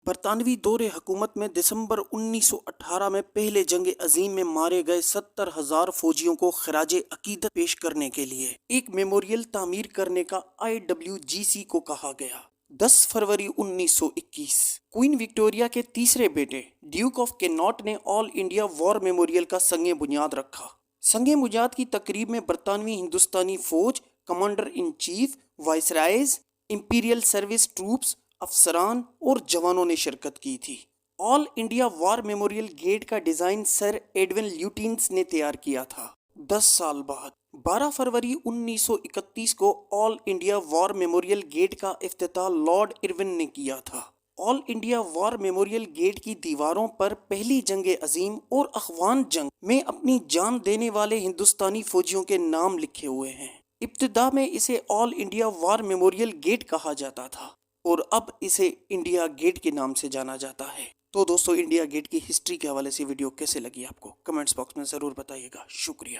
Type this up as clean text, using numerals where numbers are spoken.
برطانوی دور حکومت میں دسمبر 1918 میں پہلے جنگ عظیم میں مارے گئے 70,000 فوجیوں کو خراج عقیدت پیش کرنے کے لیے ایک میموریل تعمیر کرنے کا IWGC کو کہا گیا۔ 10 فروری 1921 کوئین وکٹوریہ کے تیسرے بیٹے ڈیوک آف کینوٹ نے آل انڈیا وار میموریل کا سنگ بنیاد رکھا۔ سنگ بنیاد کی تقریب میں برطانوی ہندوستانی فوج، commander in chief, viceroys, imperial service troops, افسران اور جوانوں نے شرکت کی تھی۔ All India War Memorial Gate کا ڈیزائن سر ایڈون لیوٹینس نے تیار کیا تھا۔ 10 سال بعد 12 فروری 1931 کو آل انڈیا وار میموریل گیٹ کا افتتاح لارڈ ارون نے کیا تھا۔ آل انڈیا وار میموریل گیٹ کی دیواروں پر پہلی جنگ عظیم اور افغان جنگ میں اپنی جان دینے والے ہندوستانی فوجیوں کے نام لکھے ہوئے ہیں۔ ابتدا میں اسے آل انڈیا وار میموریل گیٹ کہا جاتا تھا اور اب اسے انڈیا گیٹ کے نام سے جانا جاتا ہے۔ تو دوستو، انڈیا گیٹ کی ہسٹری کے حوالے سے ویڈیو کیسے لگی آپ کو کمنٹس باکس میں ضرور بتائیے گا۔ شکریہ۔